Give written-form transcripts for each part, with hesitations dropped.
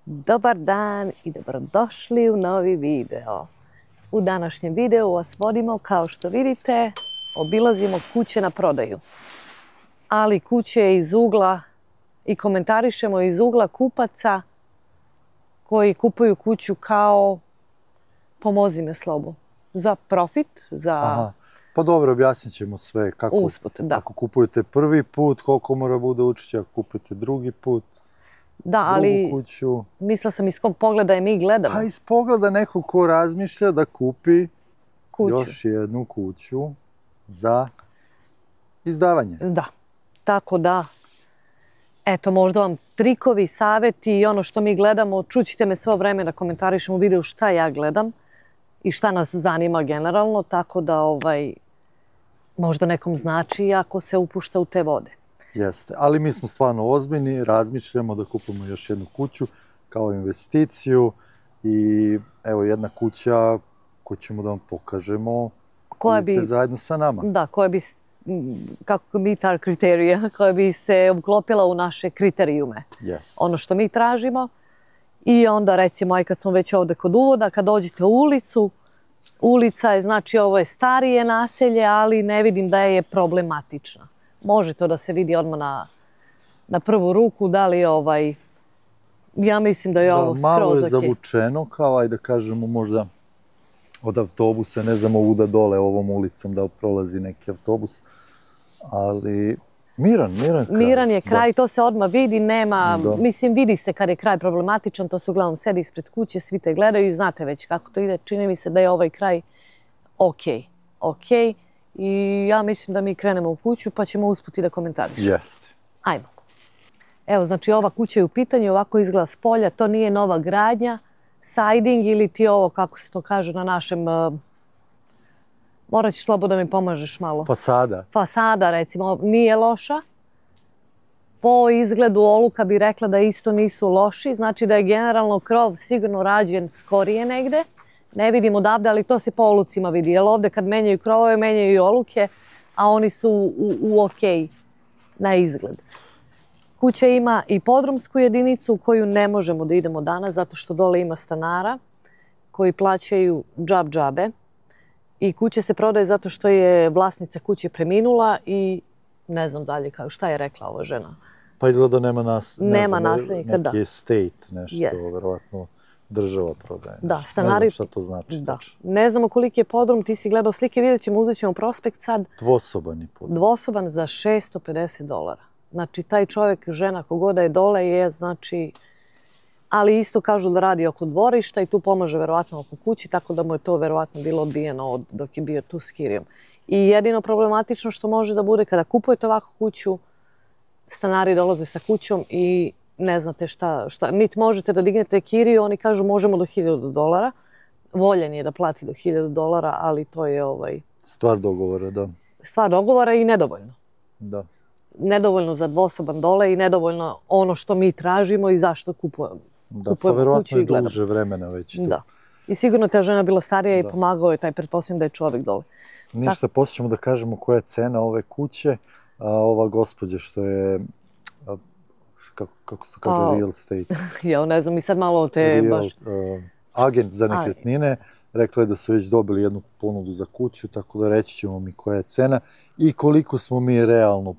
Dobar dan i dobrodošli u novi video. U današnjem videu vas vodimo, kao što vidite, obilazimo kuće na prodaju. Ali kuće iz ugla i komentarišemo iz ugla kupaca koji kupuju kuću kao pomozi me Slobo. Za profit, za... Aha. Pa dobro, objasnit ćemo sve. Kako, usput, da. Ako kupujete prvi put, koliko mora bude učešće, ako kupujete drugi put, da, ali drugu kuću. Mislila sam iz kog pogleda je mi gledamo. Pa iz pogleda nekog ko razmišlja da kupi kuću. Još jednu kuću za izdavanje. Da, tako da, eto, možda vam trikovi, saveti i ono što mi gledamo, čućite me svo vreme da komentarišem u videu šta ja gledam i šta nas zanima generalno, tako da možda nekom znači ako se upušta u te vode. Jeste, ali mi smo stvarno ozbiljni, razmišljamo da kupimo još jednu kuću kao investiciju i evo jedna kuća koju ćemo da vam pokažemo koja bi zajedno sa nama. Da, koja bi, kako bi ta kriterija, koja bi se uklopila u naše kriterijume. Yes. Ono što mi tražimo. I onda recimo, aj kad smo već ovde kod uvoda, kad dođete u ulicu, ulica je, znači ovo je starije naselje, ali ne vidim da je problematična. Može to da se vidi odmah na prvu ruku, da li ja mislim da je ovo skroz malo je okej. zavučeno, kao ajde da kažemo možda od autobusa, ne znam ovuda dole ovom ulicom da prolazi neki autobus, ali miran kraj. Miran je kraj, to se odmah vidi, nema, mislim vidi se kad je kraj problematičan, to se uglavnom sedi ispred kuće, svi te gledaju i znate već kako to ide, čini mi se da je ovaj kraj okej. I ja mislim da mi krenemo u kuću pa ćemo usput i da komentarišemo. Jeste. Ajmo. Evo, znači ova kuća je u pitanju, ovako izgleda s polja, to nije nova gradnja, siding ili ti ovo, kako se to kaže na našem, morat ćeš Slobo da mi pomažeš malo. Fasada. Fasada, recimo, nije loša. Po izgledu oluka bi rekla da isto nisu loši, znači da je generalno krov sigurno rađen skorije negde. Ne vidim odavde, ali to se po olucima vidi, jer ovde kad menjaju krovove, menjaju i oluke, a oni su u okej na izgled. Kuća ima i podrumsku jedinicu u koju ne možemo da idemo danas, zato što dole ima stanara koji plaćaju džabe. I kuća se prodaje zato što je vlasnica kuće preminula i ne znam dalje šta je rekla ova žena. Pa izgleda nema naslednika, da. Neki estate, nešto, verovatno država prodaje. Da, stanari... Ne znam šta to znači. Da. Ne znamo koliki je podrum, ti si gledao slike, vidjet ćemo, uzet ćemo prospekt sad. Dvosoban je podrum. Dvosoban za $650. Znači, taj čovjek, žena, kogoda je dole je, znači... Ali isto kažu da radi oko dvorišta i tu pomaže verovatno oko kući, tako da mu je to verovatno bilo odbijeno dok je bio tu s kirijom. I jedino problematično što može da bude kada kupujete ovakvu kuću, stanari dolaze sa kućom i ne znate šta. Niti možete da dignete kiriju, oni kažu možemo do $1000. Voljen je da plati do $1000, ali to je stvar dogovora, da. Stvar dogovora i nedovoljno. Da. Nedovoljno za dvosoban dole i nedovoljno ono što mi tražimo i zašto kupujemo. Da, pa verovatno je duže vremena već tu. Da. I sigurno ta žena bila starija i pomagao je taj, pretpostavljam da je čovjek dole. Ništa, poslije ćemo da kažemo koja je cena ove kuće. Ova gospođa što je, kako se to kaže, real estate. Ja ne znam, i sad malo te baš... Agent za nekretnine. Rekla je da su već dobili jednu ponudu za kuću, tako da reći ćemo mi koja je cena i koliko smo mi realno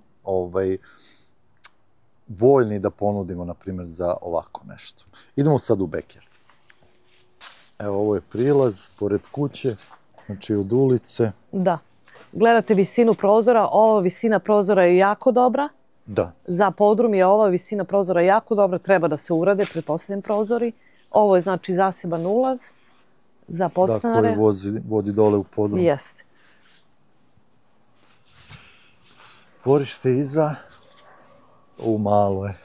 voljni da ponudimo, na primjer, za ovako nešto. Idemo sad u backyard. Evo, ovo je prilaz pored kuće, znači od ulice. Da. Gledate visinu prozora, ova visina prozora je jako dobra. Da. Za podrum je ova visina prozora jako dobra, treba da se urade, pretpostavljam prozori. Ovo je znači zaseban ulaz za podstanare. Da, koji vodi dole u podrum. Jeste. Dvorište iza, malo je.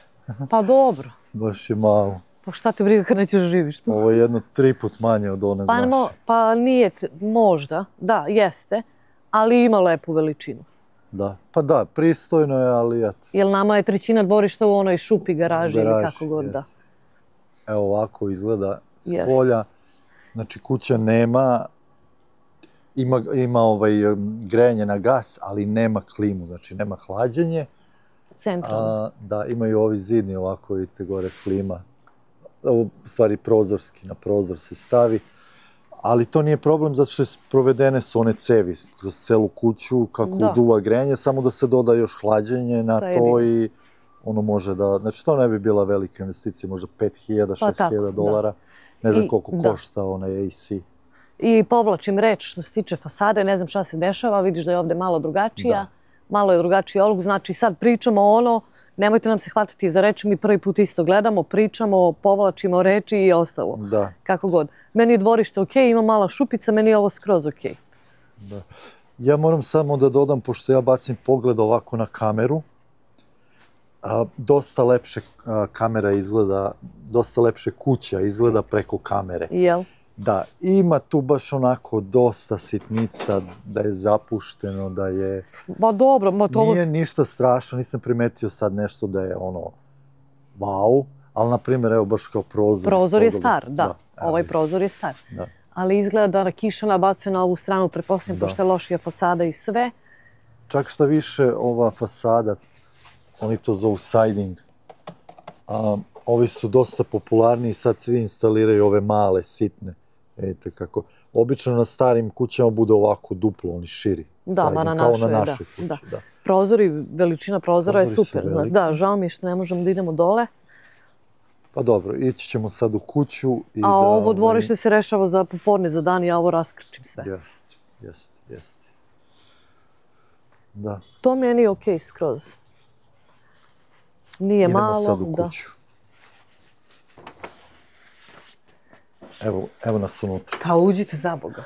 Pa dobro. Baš je malo. Pa šta te briga kad nećeš živiš tu? Ovo je jedno 3 put manje od one naše. Pa nije, možda, da, jeste, ali ima lepu veličinu. Da, pa da, pristojno je, ali eto. Jer nama je trećina dvorišta u onoj šupi garaži ili kako god, da. Evo ovako izgleda s polja. Znači kuća nema, ima grejanje na gas, ali nema klimu, znači nema hlađenje. Centralno. Da, imaju ovi zidni ovako, vidite gore klima. u stvari prozorski, na prozor se stavi. Ali to nije problem zato što provedene su one cevi kroz celu kuću, kako duva grenje, samo da se doda još hlađenje na to i ono može da... Znači, to ne bi bila velika investicija, možda $5.000-6.000. Ne znam koliko košta onaj AC. I povlačim reč što se tiče fasade, ne znam šta se dešava, vidiš da je ovde malo drugačija, malo je drugačiji oluk, znači sad pričamo ono, nemojte nam se hvatati za reč, mi prvi put isto gledamo, pričamo, povlačimo reči i ostalo. Da. Kako god. Meni je dvorište okej, ima mala šupica, meni je ovo skroz okej. Da. Ja moram samo da dodam, pošto ja bacim pogled ovako na kameru, dosta lepše kamera izgleda, dosta lepše kuća izgleda preko kamere. Jel? Da, ima tu baš onako dosta sitnica, da je zapušteno, da je... Ma dobro, ma to... Nije ništa strašno, nisam primetio sad nešto da je ono... Wow, ali na primjer, evo baš kao prozor. Prozor je star, da. Ovaj prozor je star. Da. Ali izgleda da kiša nabacuje na ovu stranu, pretpostavljam, pošto je lošija fasada i sve. Čak šta više, ova fasada, oni to zovu siding, ovi su dosta popularni i sad svi instaliraju ove male, sitne. Vidite kako, obično na starim kućama bude ovako duplo, oni širi. Da, ma na našoj, da. Prozori, veličina prozora je super. Da, žao mi je što ne možemo da idemo dole. Pa dobro, ići ćemo sad u kuću i da... A ovo dvorište se rešava za popodne, za dan, ja ovo raskrčim sve. Jeste. Da. To meni je okej skroz. Nije malo, idemo sad u kuću. Evo nas unutra. Pa uđite za Boga.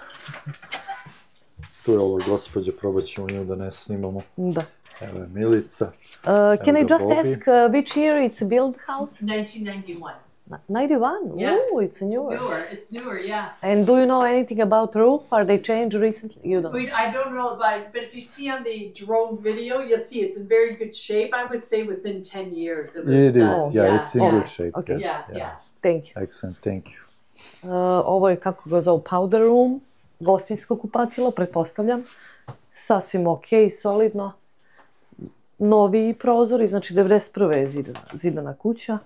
Tu je ova gospođa, probat ćemo nju da ne snimamo. Da. Evo je Milica. Can I just ask which year it's built house? 1991. 91? Yeah. Ooh, it's newer. It's newer, yeah. And do you know anything about roof? Are they changed recently? You don't. I don't know about, but if you see on the drone video, you'll see it's in very good shape. I would say within 10 years. It is, yeah, it's in good shape. Okay. Yeah. Thank you. Excellent, thank you. Ovo je, kako ga zovu, powder room, gostinsko kupatilo, pretpostavljam. Sasvim okej, solidno. Noviji prozori, znači 91. je zidana kuća.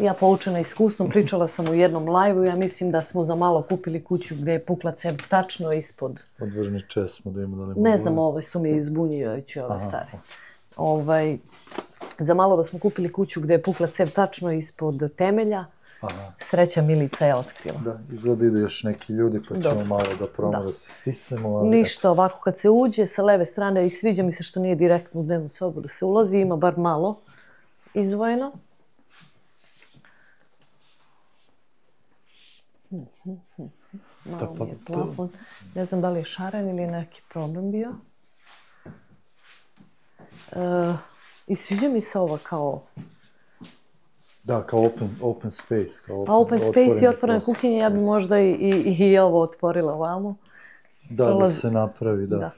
Ja poučena iskustvom, pričala sam u jednom live-u, ja mislim da smo za malo kupili kuću gde je pukla cev tačno ispod... Odvrni česmo da ima da ne mogu... Ne znam, ove su mi izbunjujući, ove stare. Za malo da smo kupili kuću gde je pukla cev tačno ispod temelja. Sreća Milica je otkrila. Da, izgleda idu još neki ljudi, pa ćemo malo da probamo da se stisnemo. Ništa, ovako kad se uđe sa leve strane i sviđa mi se što nije direktno u dnevnu sobu da se ulazi, ima bar malo izdvojeno. Malo mi je plafon. Ne znam da li je šaren ili je neki problem bio. I sviđa mi se ova kao... Da, kao open space. Pa open space i otvorena kuhinja, ja bi možda i ovo otvorila ovamo. Da se napravi, da.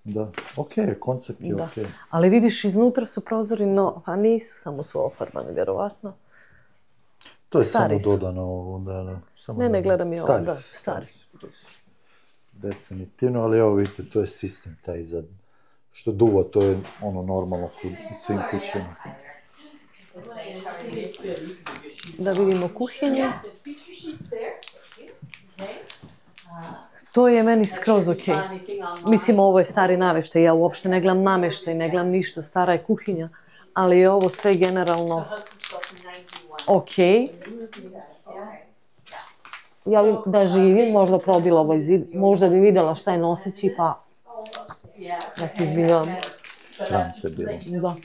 Da, okej, koncept je okej. Ali vidiš, iznutra su prozori, no, a nisu, samo su ofarbani, vjerovatno. To je samo dodano ovo, da. Ne, gledam i ovo, da, stari. Definitivno, ali evo vidite, to je sistem taj za... Što duva, to je ono normalno u svim kućama. Da vidimo kuhinju. To je meni skroz okej. Mislim, ovo je stari nameštaj, ja uopšte ne gledam nameštaj, ne gledam ništa, stara je kuhinja, ali je ovo sve generalno okej. Ja bi da živim, možda probila ovaj zid, možda bi videla šta je noseći, pa ja se izvinjavam. Sram te bilo. Da.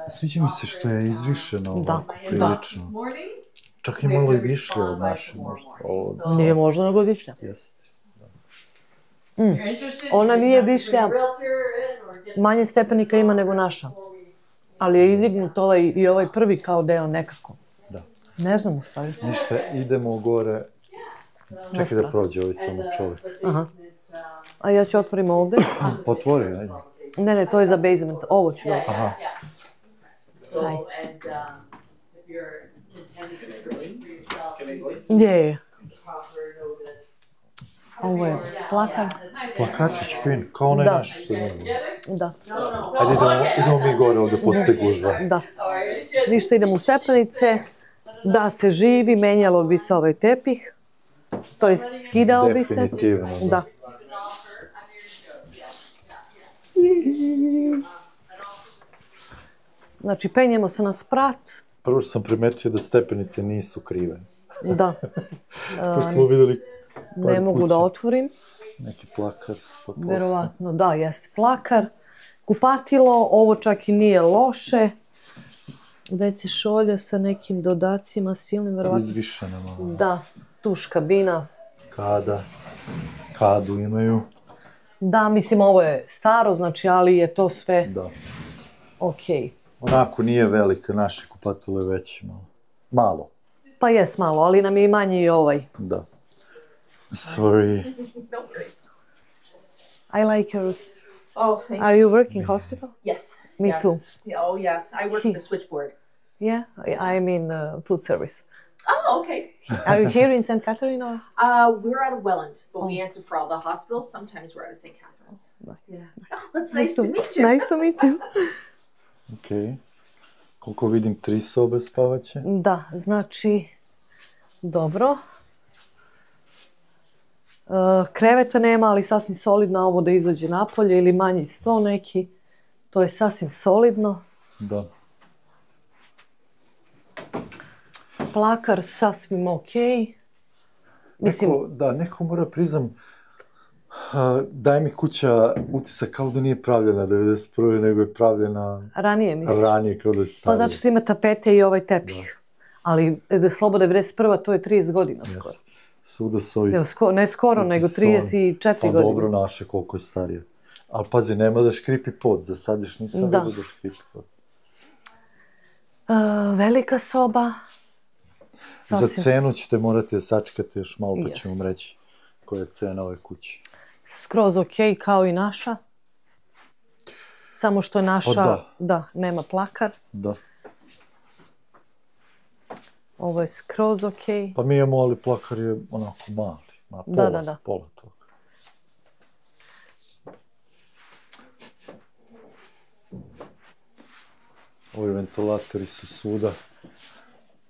Sviđa mi se što je izvišeno ovako, prilično. Čak i malo i višlje od naše možda. Nije možda nego višlja. Jeste. Ona nije višlja, manje stepenika ima nego naša. Ali je izdignut i ovaj prvi kao deo nekako. Da. Ne znam u stvari. Ništa, idemo gore. Čekaj da prođe ovaj samo čovjek. A ja ću otvorim ovde. Otvori, ajde. Ne, to je za basement. Ovo ću da otvorim. Aj. Je. Ovo je plakar. Plakačić fin, kao onaj Da. naš što imamo. Da, Ajde, idemo mi gore, ovdje postoji gužva. da. Ništa, idemo u stepenice. Da se živi, menjalo bi se ovaj tepih. To je skidao bi se. Definitivno, da. Da. Znači, penjemo se na sprat. Prvo što sam primetio da stepenice nisu krive. Da, Pošto smo vidjeli ne mogu da otvorim. neki plakar 100%. Verovatno, da, jeste plakar. Kupatilo, ovo čak i nije loše. Deci šolja sa nekim dodacima silnim, verovatno. Izvišena malo. Da, tuš kabina. Kadu imaju. Da, mislim, ovo je staro, znači, ali je to sve Da. okej. Onako nije velika, naše kupatilo je veće malo. Malo, Pa jes malo, ali nam je i manji i ovaj. da. Sorry. No worries. I like your... Oh, thanks. Are you working hospital? Yes. Me yeah. too. Yeah, oh, yeah. I work at the switchboard. Yeah, I mean food service. Oh, okay. Are you here in St. Catherine or? We're out of Welland, but we answer for all the hospitals. Sometimes we're out of St. Catharines. Yeah. Oh, that's nice to meet you. Nice to meet you. Ok. Koliko vidim, 3 sobe spavaće. Da, znači, dobro. Kreveta nema, ali sasvim solidno ovo da izađe napolje ili manji sto neki. To je sasvim solidno. Da. Plakar sasvim okej. Mislim, Neko mora priznam, daje mi kuća utisak kao da nije pravljena 1991. nego je pravljena ranije mislim. ranije, kao da je Pa starija. zato što ima tapete i ovaj tepih. Ali da Sloboda 91. to je 30 godina skoro. Svuda su ovi... Ne skoro, nego 34 Pa godine. dobro naše koliko je starije. Ali pazi, nema da škripi pod, za sad još nisam vidio da škripi pod. Velika soba. Za cenu ćete morati da sačekate još malo, pa ćemo vam reći koja je cena ove kuće. Skroz okej, kao i naša. Samo što je naša, da, nema plakar. Da. Ovo je skroz okej. Pa mi imamo, ali plakar je onako mali. Pola toga. Ovi ventilatori su svuda.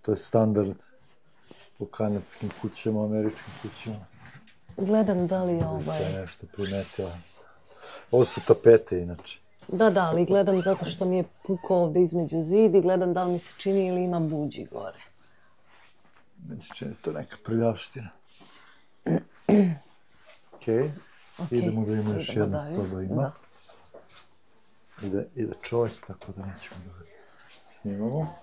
To je standard u kanadskim kućama, američkim kućama. Gledam da li Se je nešto primetila. Ovo su tapete inače. Da, ali gledam zato što mi je pukao ovdje između zidi, gledam da li mi se čini ili ima buđi gore. Meni se čini to neka prljavština. Okej. Idemo da ima još jedna soba ima. Ide čovjek, tako da nećemo da snimamo.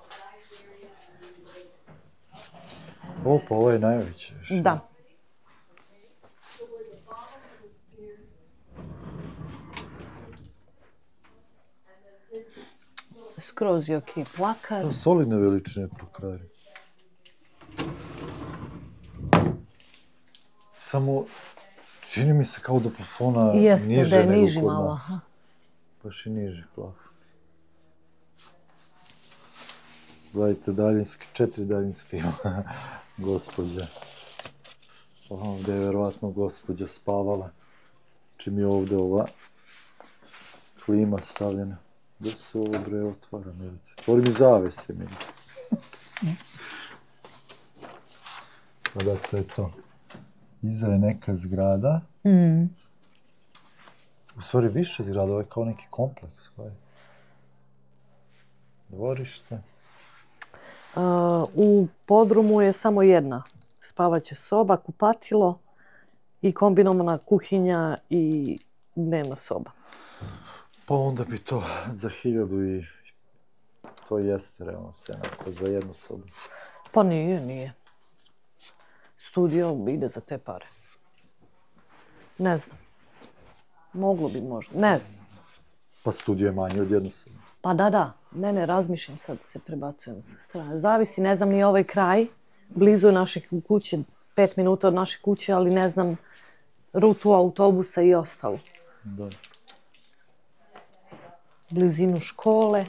Pa ovo je najveće. Da. Skroz je okej plakar. Solidne veličine plakari. Samo čini mi se kao da plafona Jeste, da je niži nego kod malo. nas. Baš i niži plafon. Gledajte, daljinski, 4 daljinske ima gospođa. Ovdje je verovatno gospođa spavala. Čim je ovdje ova klima stavljena. Da se ovo bre otvara, Milice. Otvori mi zavese, Milice. Pa da, to je to. Iza je neka zgrada. U stvari više zgrada, ovo je kao neki kompleks. Dvorište. U podrumu je samo jedna spavaća soba, kupatilo i kombinovana kuhinja i dnevna soba. Pa onda bi to za 1000 i... To jeste realna cena, za jednu sobu. Pa nije. Studio ide za te pare. Ne znam. Moglo bi možda, ne znam. Pa studio je manji od jednu sobu. Pa da. Ne, razmišljam sad, se prebacujem sa strane. Zavisi, ne znam ni ovaj kraj. Blizu je naše kuće, 5 minuta od naše kuće, ali ne znam rutu autobusa i ostalo. Da. Blizinu škole.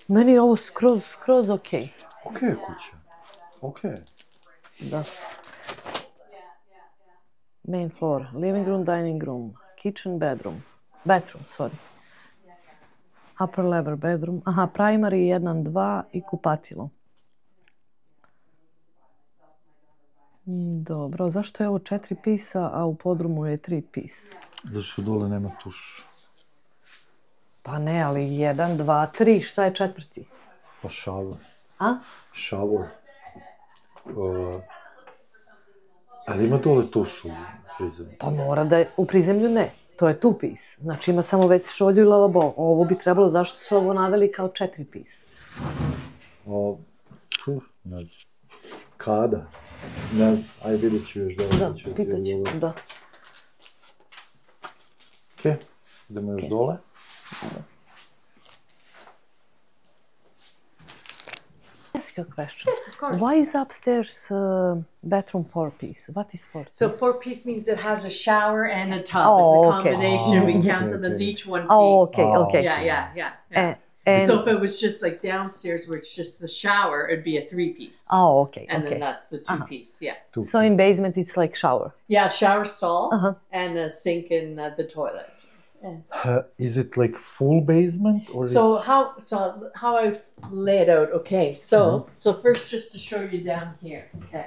Meni je ovo skroz okej. Okej kuća. Okej. Da. Main floor, living room, dining room, kitchen, bedroom. Bathroom, sorry. Upper level bedroom. Aha, primary 1, 2 i kupatilo. Dobro, zašto je ovo 4 pisa, a u podrumu je 3 pisa? Zašto dole nema tuš? Pa ne, ali 1, 2, 3, šta je 4? Pa shower. A? Shower. Ali ima dole tuš u prizemlju? Pa mora da je, u prizemlju ne. To je 2 piece. Znači ima samo već šolju i lavabo. Ovo bi trebalo, zašto su ovo naveli kao 4 piece? Ne znam. Kada? Ne znam, aj vidjet ću još dole. Da, pitat ću, da. Okej, idemo još dole. Ask you a question. Yes, of course. Why is upstairs bathroom 4 piece? What is 4 piece? So 4 piece means it has a shower and a tub. Oh, it's a okay. combination. We Oh, count them as okay. each one piece. Oh, okay. Yeah. And, So if it was just like downstairs where it's just the shower, it'd be a 3 piece. oh, okay. And then that's the 2 piece, yeah. So in basement it's like shower. Yeah, shower stall and a sink in the toilet. Is it like full basement or So it's... how I lay it out, okay. So first just to show you down here. Okay.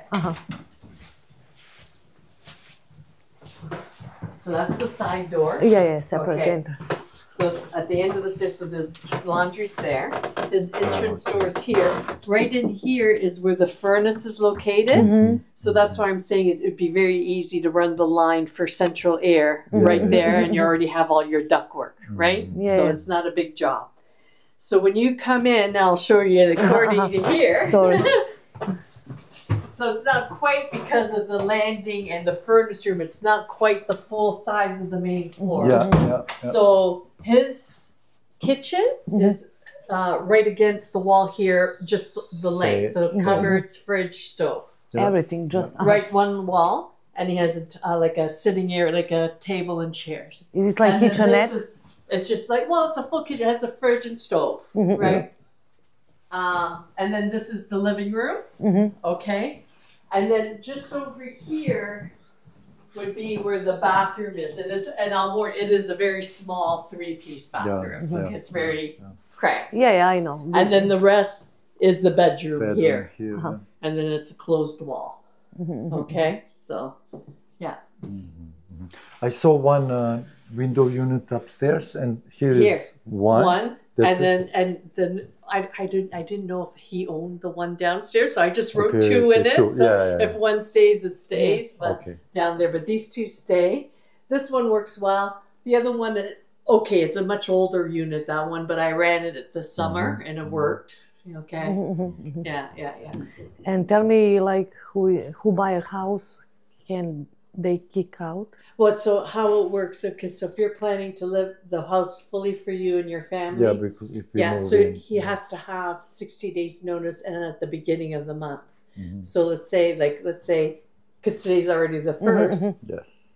So that's the side door. Yeah, separate Okay. entrance. So at the end of the stairs, so the laundry's there. His entrance door is here. Right in here is where the furnace is located. So that's why I'm saying it'd be very easy to run the line for central air right there, and you already have all your ductwork, right? So it's not a big job. So when you come in, I'll show you according to here. Sorry. So it's not quite because of the landing and the furnace room. It's not quite the full size of the main floor. Yeah. So his kitchen is right against the wall here, just the length, the cupboards, fridge, stove. Everything just... Right one wall, and he has like a sitting area, like a table and chairs. Is it like And then kitchenette? It's just like, well, it's a full kitchen. It has a fridge and stove, right? And then this is the living room, okay? And then just over here would be where the bathroom is, and I'll warn, it is a very small 3-piece bathroom. It's very cramped. Yeah, I know. And then the rest is the bedroom here, yeah. and then it's a closed wall. Okay, so yeah. I saw one window unit upstairs, and here is one. That's and then I didn't know if he owned the one downstairs, so I just wrote 2 in it. 2. So Yeah. if one stays, it stays. But Okay. down there, but these 2 stay. This one works well. The other one, okay, it's a much older unit, that one, but I ran it this summer and it worked. Okay. Yeah. And tell me, like, who buy a house, can they kick out? Well, so how it works, okay, so if you're planning to live the house fully for you and your family, Yeah, because if we move so in, he has to have 60 days notice and at the beginning of the month. So let's say, because today's already the 1st, yes.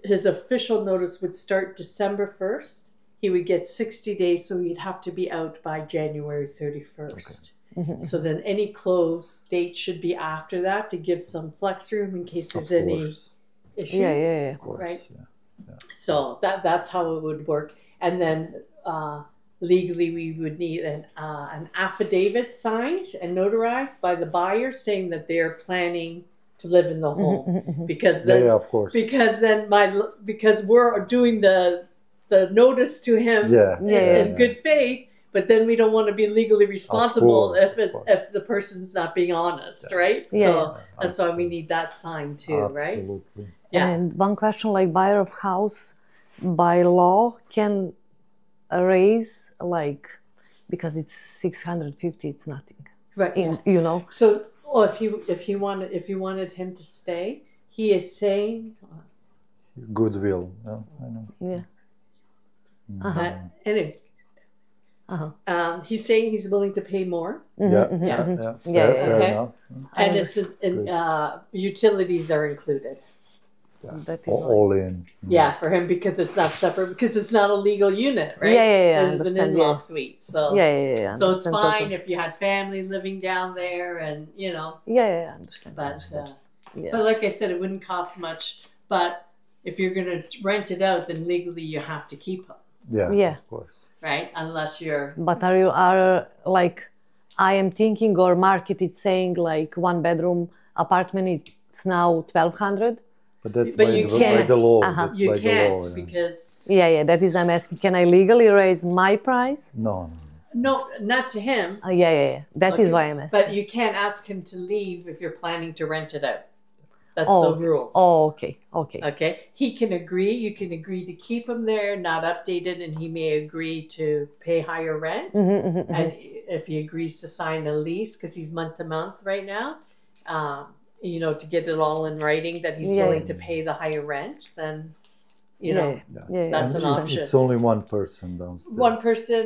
his official notice would start December 1st. He would get 60 days, so he'd have to be out by January 31st. So then any close date should be after that to give some flex room in case there's any issues. Yeah. Of course, Right. yeah. So that's how it would work. And then legally we would need an affidavit signed and notarized by the buyer saying that they're planning to live in the home. Because then, Yeah, of course. because we're doing the notice to him in good faith, but then we don't want to be legally responsible if the person's not being honest, right? Yeah. So that's why we need that sign too, right? Absolutely. Yeah. And one question, like, buyer of house, by law, can raise, like, because it's 650, it's nothing. Right. You know? So if you wanted him to stay, he is saying Goodwill. Yeah, I know. Yeah. that anyway. He's saying he's willing to pay more, Yeah. Fair okay. enough. and it's utilities are included. That is All in. Yeah, for him because it's not separate because it's not a legal unit, right? Yeah, It's an understand, in-law yeah. suite, so Yeah. so it's understand fine totally. if you had family living down there, and you know. Yeah, understand. But Yeah. but like I said, it wouldn't cost much. but if you're going to rent it out, then legally you have to keep them, Yeah. Of course. right? Unless you're... But are like, I am thinking, or market is saying like 1-bedroom apartment, it's now 1,200. But that's But by, you by can't. the law. Uh-huh. That's You by can't the law, because... Yeah, that is I'm asking. Can I legally raise my price? No. No, not to him. Yeah. That is Okay. why I'm asking. But you can't ask him to leave if you're planning to rent it out. That's Oh, the rules. Oh, okay. Okay. He can agree. You can agree to keep him there, not updated, and he may agree to pay higher rent. And if he agrees to sign a lease, because he's month to month right now, you know, to get it all in writing that he's Yeah. willing to pay the higher rent, then, you know, Yeah. That's And an option. It's only one person downstairs. one person,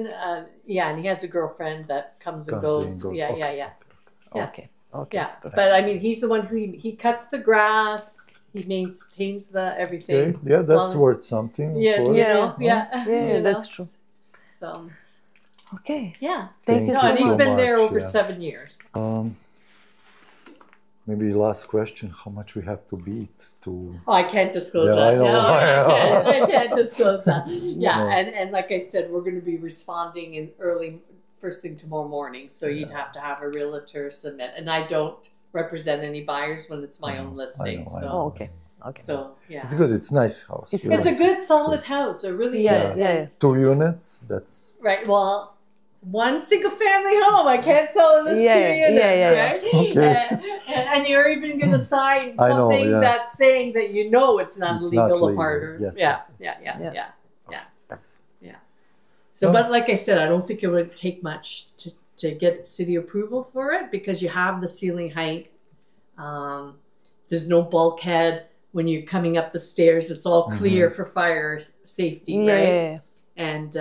and he has a girlfriend that comes and goes. Yeah. Yeah. Okay. Yeah, but I mean, he's the one who he cuts the grass, he maintains the everything. Okay. Yeah, that's Well, worth something. of Yeah, course. you know, Yeah, you know. that's true. So, Okay. yeah. Thank you No, so and he's much. been there over yeah. 7 years. Maybe last question: how much we have to beat to? Oh, I can't disclose Yeah, that. I know. No, I can't disclose that. Yeah, No. and like I said, we're going to be responding in first thing tomorrow morning. So you'd have to have a realtor submit, and I don't represent any buyers when it's my own listing. I so, know. Oh, okay. so yeah, It's good. It's nice house. It's you it's know. a good solid house. It really Yeah, is. yeah. 2 units. That's Right. Well, it's one single family home. I can't sell it as Yeah, 2 yeah, units, yeah. right? Okay. And you're even going to sign I know, something yeah. that's saying that you know it's not It's legal not legal. apartment. Yes, Yeah, yes, yeah. that's So, Oh. but like I said, I don't think it would take much to get city approval for it because you have the ceiling height. There's no bulkhead when you're coming up the stairs. It's all clear for fire safety, right? Yeah. And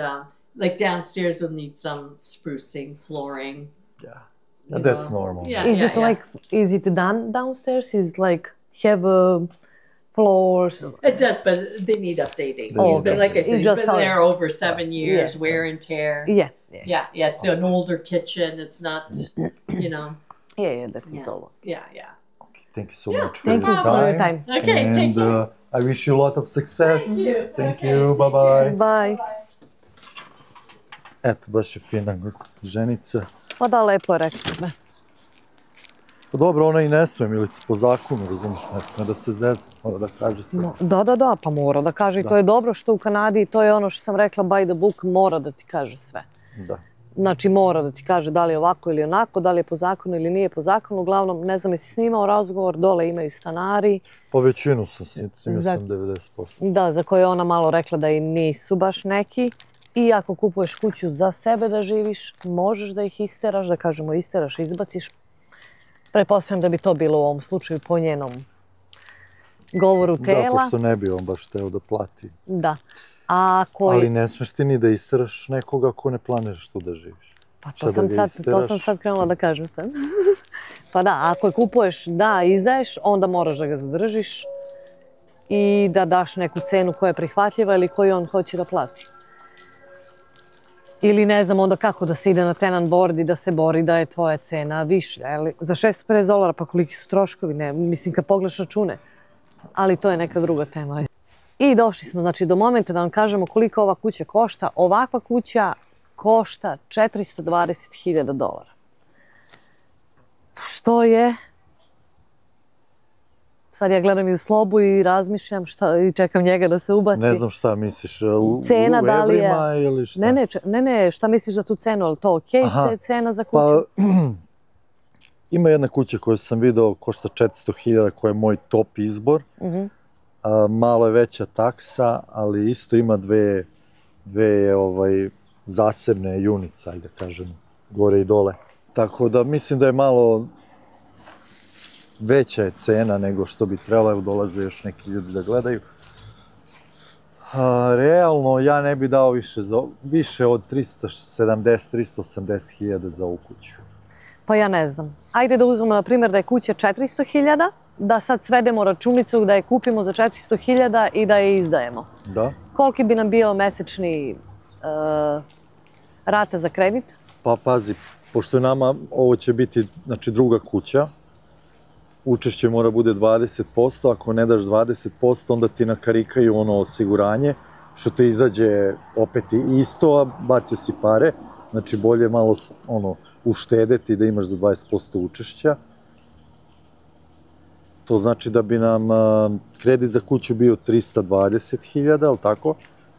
like downstairs will need some sprucing, flooring. yeah. you That's know. normal. Yeah. Is it like, is it done downstairs? Is it like have floors? It does, but they need updating. Oh, He's been, okay. like I said, You he's just been started. there over 7 years, Yeah. wear and tear. Yeah. Yeah, it's an older kitchen. It's not, you know. Yeah, that is Yeah. all. Yeah. Thank you so Yeah, much for Thank your you for your time. Okay, and, take care. I wish you a lot of success. Thank you. Thank Okay, you. take Bye bye. Bye. Eto, baš je fina ženica. Pa da, lepo je rekla sve. Pa dobro, ona i ne sme, Milica, po zakonu, razumiješ, ne sme da se zeza, mora da kaže sve. Da, pa mora da kaže. I to je dobro što u Kanadi, to je ono što sam rekla, by the book, mora da ti kaže sve. Da. Znači mora da ti kaže da li je ovako ili onako, da li je po zakonu ili nije po zakonu. Uglavnom, ne znam, jesi snimao razgovor, dole imaju stanari. Po većinu sam snimio Za- sam 90%. Da, za koje je ona malo rekla da i nisu baš neki. I ako kupuješ kuću za sebe da živiš, možeš da ih isteraš, da kažemo isteraš, izbaciš. Pretpostavljam da bi to bilo u ovom slučaju po njenom govoru Da, tela. pošto ne bi on baš teo da plati. Da. A ako Ali je... ne smeš ti ni da isteraš nekoga ako ne planiraš tu da živiš. Pa Šta da to ga sam isteraš? sad krenula da kažem sad. Pa da, ako je kupuješ da izdaješ, onda moraš da ga zadržiš i da daš neku cenu koja je prihvatljiva ili koju on hoće da plati. Ili ne znam onda kako da se ide na tenant board i da se bori da je tvoja cena više. Za $650, pa koliki su troškovi, ne, mislim kad pogledaš račune. Ali to je neka druga tema. I došli smo znači do momenta da vam kažemo koliko ova kuća košta. Ovakva kuća košta $420.000. Što je... Sad ja gledam i u slobu i razmišljam i čekam njega da se ubaci. Ne znam šta misliš, Cena u da li je... evrima ili šta? Ne, šta misliš za tu cenu, ali to okej, cena za kuću? Pa, ima jedna kuća koju sam video, košta 400.000, koja je moj top izbor. Malo je veća taksa, ali isto ima dve zasebne unice, ajde kažem, gore i dole. Tako da mislim da je malo veća je cena nego što bi trebalo, evo dolaze još neki ljudi da gledaju. Realno, ja ne bi dao više od 370-380.000 za ovu kuću. Pa ja ne znam. Ajde da uzmemo na primjer da je kuća 400.000, da sad svedemo računicu da je kupimo za 400.000 i da je izdajemo. Da? Koliki bi nam bio mesečni rata za kredit? Pa pazi, pošto je nama, ovo će biti, znači, druga kuća, učešće mora bude 20%, ako ne daš 20%, onda ti nakarikaju ono osiguranje, što te izađe opet isto, a bacio si pare, znači bolje malo ono, uštedeti da imaš za 20% učešća. To znači da bi nam kredit za kuću bio 320.000, ali tako?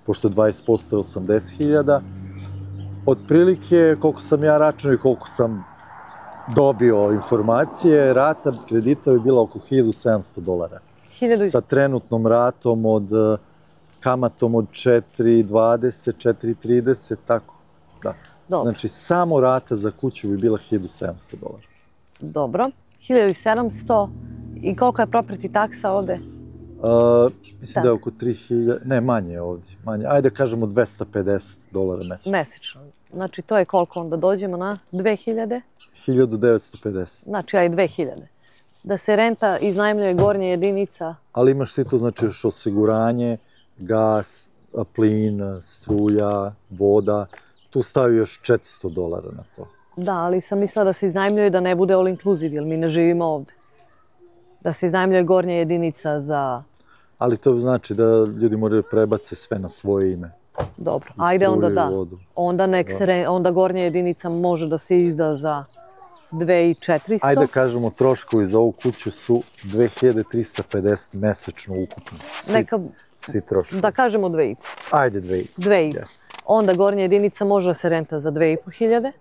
Pošto 20% je 80.000. Otprilike, koliko sam ja računao i koliko sam dobio informacije, rata kredita bi bila oko $1.700. Sa trenutnom ratom kamatom od 4,20, 4,30, tako. Da. Znači, samo rata za kuću bi bila $1.700. Dobro. 1.700. I koliko je property taksa ovde? Mislim da je oko 3.000, ne, manje je ovdje. Ajde kažemo $250 mesečno. Mesečno. Znači, to je koliko onda dođemo na 2.000? 1.950. Znači, aj 2.000. Da se renta iznajmljuje gornja jedinica. Ali imaš ti to, znači, još osiguranje, gas, plin, struja, voda. Tu stavi još $400 na to. Da, ali sam mislila da se iznajmljuje da ne bude all inclusive, jer mi ne živimo ovde. Da se iznajmljuje gornja jedinica za... Ali to znači da ljudi moraju prebace sve na svoje ime. Dobro, ajde onda da. Onda gornja jedinica može da se izda za 2.400. Ajde kažemo, troškovi za ovu kuću su 2.350 mesečno ukupno. Svi troškovi. Da kažemo 2.500. Ajde 2.500. 2.500. Onda gornja jedinica može da se renta za 2.500.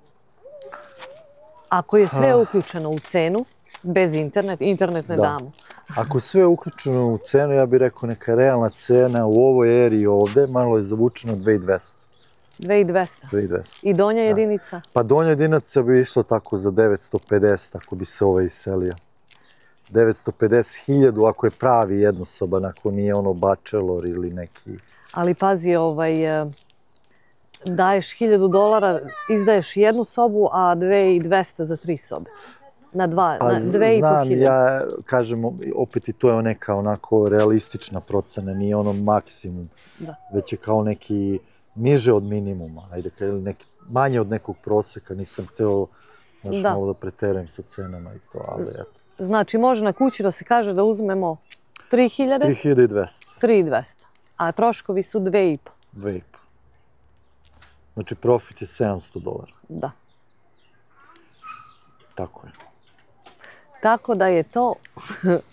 Ako je sve uključeno u cenu, bez internet ne damo. Ako sve je uključeno u cenu, ja bih rekao neka realna cena u ovoj eri ovde, malo je zavučeno 2.200. 2.200? I donja jedinica? Pa donja jedinica bi išla tako za 950 ako bi se ovaj iselio. 950.000 ako je pravi jednosoban, ako nije ono bachelor ili neki... Ali pazi, daješ $1.000, izdaješ jednu sobu, a 2.200 za 3 sobe. Na 2.500. Znam, ja kažem, opet i to je neka onako realistična procena, nije ono maksimum, već je kao neki niže od minimuma, ajde, neki manje od nekog proseka, nisam hteo malo da preterujem sa cenama i to, ali eto. Znači, može na kući da se kaže da uzmemo 3.000? 3.200. 3.200. A troškovi su 2.500. 2.500. Znači, profit je $700. Da. Tako je. Tako da je to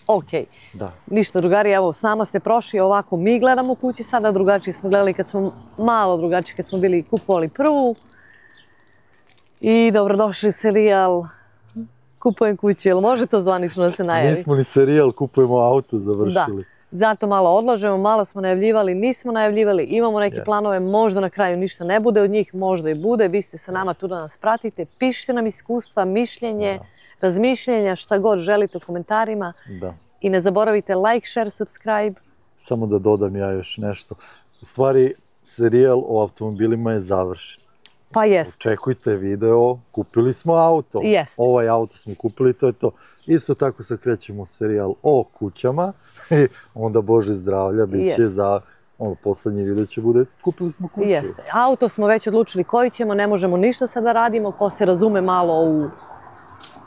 okej. Da. Ništa, drugari, evo, s nama ste prošli ovako, mi gledamo kući sada, drugačije smo gledali kad smo, malo drugačije kad smo bili kupovali prvu. I dobrodošli u serijal Kupujem kuću, jel može to zvanično da se najavi? Nismo ni serijal Kupujemo auto završili. Da, zato malo odlažemo, malo smo najavljivali, nismo najavljivali, imamo neke planove, možda na kraju ništa ne bude od njih, možda i bude, vi ste sa nama tu da nas pratite, pišite nam iskustva, mišljenje, razmišljenja, šta god želite u komentarima. I ne zaboravite like, share, subscribe. Samo da dodam ja još nešto. U stvari, serijal o automobilima je završen. Pa jest. Očekujte video, kupili smo auto. Jest. Ovaj auto smo kupili, to je to. Isto tako sad krećemo u serijal o kućama. I onda Bože zdravlja, bit će za... Poslednji video će bude, kupili smo kuću. Jeste. Auto smo već odlučili koji ćemo, ne možemo ništa sada radimo. Ko se razume malo u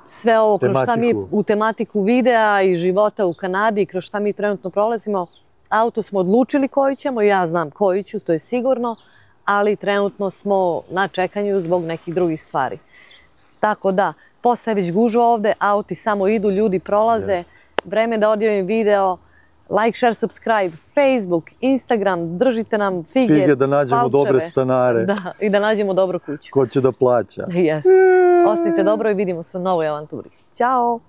sve ovo, kroz šta mi u tematiku videa i života u Kanadi, kroz šta mi trenutno prolazimo. Auto smo odlučili koji ćemo, ja znam koji ću, to je sigurno, ali trenutno smo na čekanju zbog nekih drugih stvari. Tako da, postaje već gužva ovde, auti samo idu, ljudi prolaze. Vreme da odjavim video. Like, share, subscribe, Facebook, Instagram, držite nam fige, Fige da nađemo dobre stanare. Da, i da nađemo dobru kuću. Ko će da plaća. Ostanite dobro i vidimo se u novoj avanturi. Ćao!